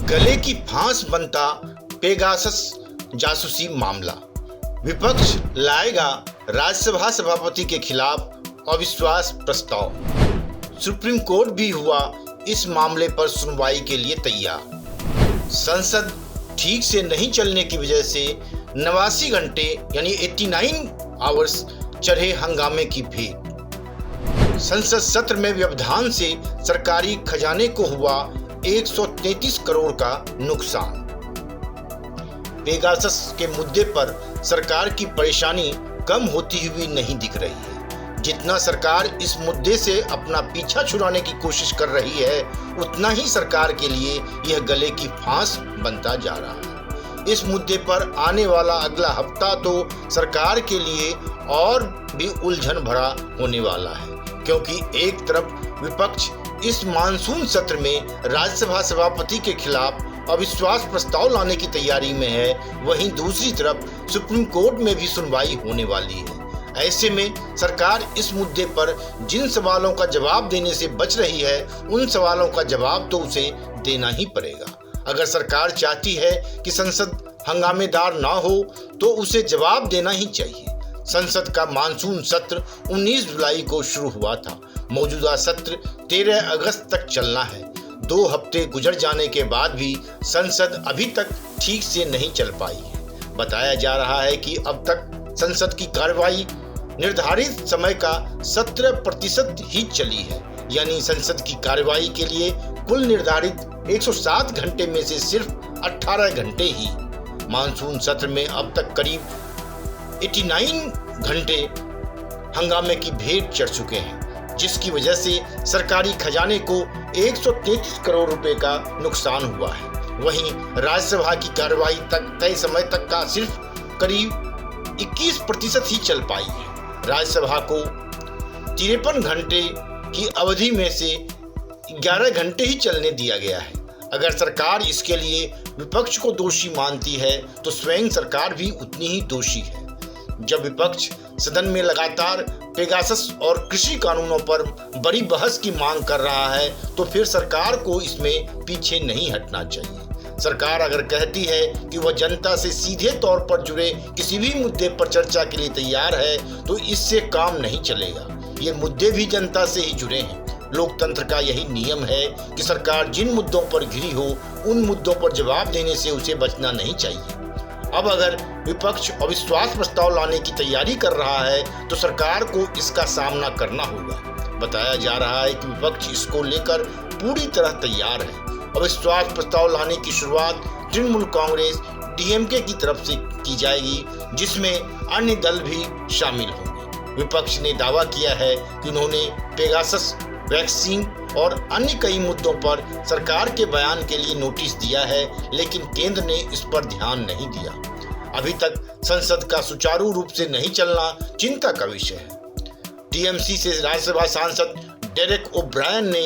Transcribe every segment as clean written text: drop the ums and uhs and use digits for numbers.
गले की फांस बनता पेगासस जासूसी मामला। विपक्ष लाएगा राज्यसभा सभापति के खिलाफ अविश्वास प्रस्ताव। सुप्रीम कोर्ट भी हुआ इस मामले पर सुनवाई के लिए तैयार। संसद ठीक से नहीं चलने की वजह से 89 घंटे यानी 89 आवर्स चढ़े हंगामे की भेंट। संसद सत्र में व्यवधान से सरकारी खजाने को हुआ 133 करोड़ का नुकसान। पेगासस के मुद्दे पर सरकार की परेशानी कम होती हुई नहीं दिख रही है। जितना सरकार इस मुद्दे से अपना पीछा छुड़ाने की कोशिश कर रही है, उतना ही सरकार के लिए यह गले की फांस बनता जा रहा है। इस मुद्दे पर आने वाला अगला हफ्ता तो सरकार के लिए और भी उलझन भरा होने वाला है, क्योंकि एक तरफ विपक्ष इस मानसून सत्र में राज्यसभा सभापति के खिलाफ अविश्वास प्रस्ताव लाने की तैयारी में है, वहीं दूसरी तरफ सुप्रीम कोर्ट में भी सुनवाई होने वाली है। ऐसे में सरकार इस मुद्दे पर जिन सवालों का जवाब देने से बच रही है, उन सवालों का जवाब तो उसे देना ही पड़ेगा। अगर सरकार चाहती है कि संसद हंगामेदार ना हो, तो उसे जवाब देना ही चाहिए। संसद का मानसून सत्र 19 जुलाई को शुरू हुआ था। मौजूदा सत्र 13 अगस्त तक चलना है। 2 हफ्ते गुजर जाने के बाद भी संसद अभी तक ठीक से नहीं चल पाई है। बताया जा रहा है कि अब तक संसद की कार्रवाई निर्धारित समय का 17% ही चली है, यानी संसद की कार्रवाई के लिए कुल निर्धारित 107 घंटे में से सिर्फ 18 घंटे ही। मानसून सत्र में अब तक करीब 89 घंटे हंगामे की भेंट चढ़ चुके हैं, जिसकी वजह से सरकारी खजाने को 133 करोड़ रुपए का नुकसान हुआ है। वहीं राज्यसभा की कार्रवाई तक तय समय तक का सिर्फ करीब 21% ही चल पाई है। राज्यसभा को 53 घंटे की अवधि में से 11 घंटे ही चलने दिया गया है। अगर सरकार इसके लिए विपक्ष को दोषी मानती है, तो स्वयं सरकार भी उतनी ही दोषी है। जब विपक्ष सदन में लगातार पेगासस और कृषि कानूनों पर बड़ी बहस की मांग कर रहा है, तो फिर सरकार को इसमें पीछे नहीं हटना चाहिए। सरकार अगर कहती है कि वह जनता से सीधे तौर पर जुड़े किसी भी मुद्दे पर चर्चा के लिए तैयार है, तो इससे काम नहीं चलेगा। ये मुद्दे भी जनता से ही जुड़े हैं। लोकतंत्र का यही नियम है कि सरकार जिन मुद्दों पर घिरी हो, उन मुद्दों पर जवाब देने से उसे बचना नहीं चाहिए। अब अगर विपक्ष अविश्वास प्रस्ताव लाने की तैयारी कर रहा है, तो सरकार को इसका सामना करना होगा। बताया जा रहा है कि विपक्ष इसको लेकर पूरी तरह तैयार है। अविश्वास प्रस्ताव लाने की शुरुआत तृणमूल कांग्रेस डीएमके की तरफ से की जाएगी, जिसमें अन्य दल भी शामिल होंगे। विपक्ष ने दावा किया है कि उन्होंने पेगासस, वैक्सीन और अन्य कई मुद्दों पर सरकार के बयान के लिए नोटिस दिया है, लेकिन केंद्र ने इस पर ध्यान नहीं दिया। अभी तक संसद का सुचारू रूप से नहीं चलना चिंता का विषय है। टीएमसी से राज्यसभा सांसद डेरेक ओब्रायन ने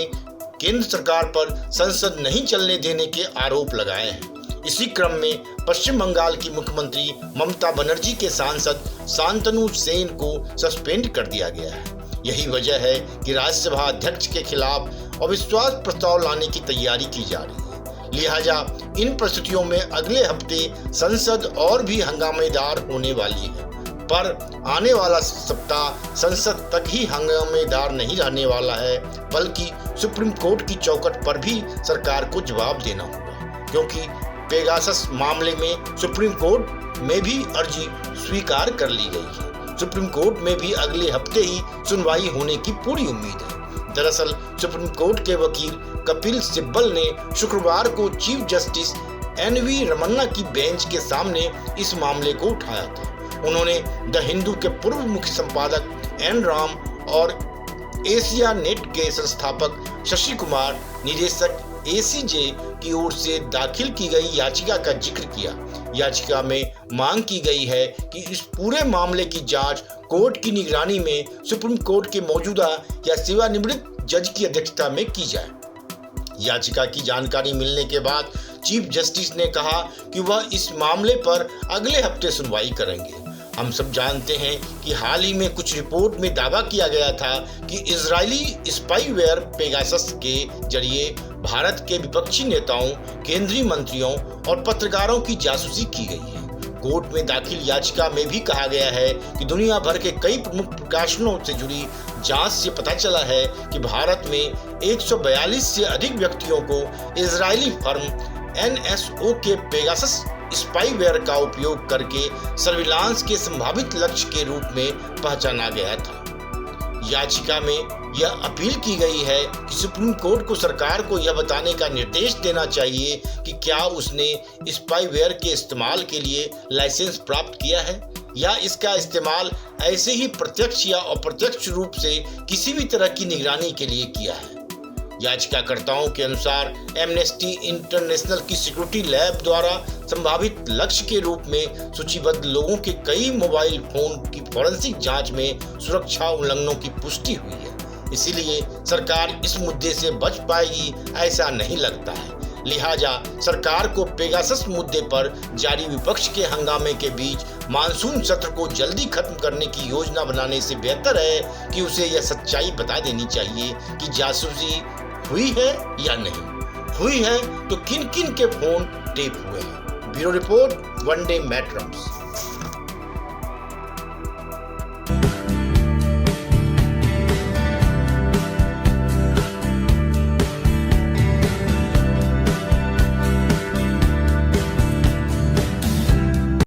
केंद्र सरकार पर संसद नहीं चलने देने के आरोप लगाए हैं। इसी क्रम में पश्चिम बंगाल की मुख्यमंत्री ममता बनर्जी के सांसद शांतनु सेन को सस्पेंड कर दिया गया है। यही वजह है कि राज्यसभा अध्यक्ष के खिलाफ अविश्वास प्रस्ताव लाने की तैयारी की जा रही है। लिहाजा इन परिस्थितियों में अगले हफ्ते संसद और भी हंगामेदार होने वाली है। पर आने वाला सप्ताह संसद तक ही हंगामेदार नहीं रहने वाला है, बल्कि सुप्रीम कोर्ट की चौखट पर भी सरकार को जवाब देना होगा, क्योंकि पेगासस मामले में सुप्रीम कोर्ट में भी अर्जी स्वीकार कर ली गई है। सुप्रीम कोर्ट में भी अगले हफ्ते ही सुनवाई होने की पूरी उम्मीद है। दरअसल सुप्रीम कोर्ट के वकील कपिल सिब्बल ने शुक्रवार को चीफ जस्टिस एनवी रमन्ना की बेंच के सामने इस मामले को उठाया था। उन्होंने द हिंदू के पूर्व मुख्य संपादक एन राम और एशिया नेट के संस्थापक शशि कुमार, निदेशक एसीजे की ओर से दाखिल की गई याचिका का जिक्र किया। याचिका में मांग की गई है कि इस पूरे मामले की जांच कोर्ट की निगरानी में सुप्रीम कोर्ट के मौजूदा या सेवानिवृत्त जज की अध्यक्षता में की जाए। याचिका की जानकारी मिलने के बाद चीफ जस्टिस ने कहा कि वह इस मामले पर अगले हफ्ते सुनवाई करेंगे। हम सब जानते हैं कि हाल ही में कुछ रिपोर्ट में दावा किया गया था कि इजरायली स्पाईवेयर पेगासस के जरिए भारत के विपक्षी नेताओं, केंद्रीय मंत्रियों और पत्रकारों की जासूसी की गई है। कोर्ट में दाखिल याचिका में भी कहा गया है कि दुनिया भर के कई प्रमुख प्रकाशनों से जुड़ी जांच से पता चला है कि भारत में 142 से अधिक व्यक्तियों को इजरायली फर्म NSO के पेगासस स्पाईवेयर का उपयोग करके सर्विलांस के संभावित लक्ष्य के रूप में पहचाना गया था। याचिका में यह अपील की गई है कि सुप्रीम कोर्ट को सरकार को यह बताने का निर्देश देना चाहिए कि क्या उसने स्पाईवेयर के इस्तेमाल के लिए लाइसेंस प्राप्त किया है या इसका इस्तेमाल ऐसे ही प्रत्यक्ष या अप्रत्यक्ष रूप से किसी भी तरह की निगरानी के लिए किया है। याचिकाकर्ताओं के अनुसार एमनेस्टी इंटरनेशनल की सिक्योरिटी लैब द्वारा संभावित लक्ष्य के रूप में सूचीबद्ध लोगों के कई मोबाइल फोन की फॉरेंसिक जांच में सुरक्षा उल्लंघनों की पुष्टि हुई है। इसीलिए सरकार इस मुद्दे से बच पाएगी ऐसा नहीं लगता है। लिहाजा सरकार को पेगासस मुद्दे पर जारी विपक्ष के हंगामे के बीच मानसून सत्र को जल्दी खत्म करने की योजना बनाने से बेहतर है कि उसे यह सच्चाई बता देनी चाहिए कि जासूसी हुई है या नहीं हुई है, तो किन किन के फोन टेप हुए हैं। ब्यूरो रिपोर्ट, वनडे मैट्रम्स।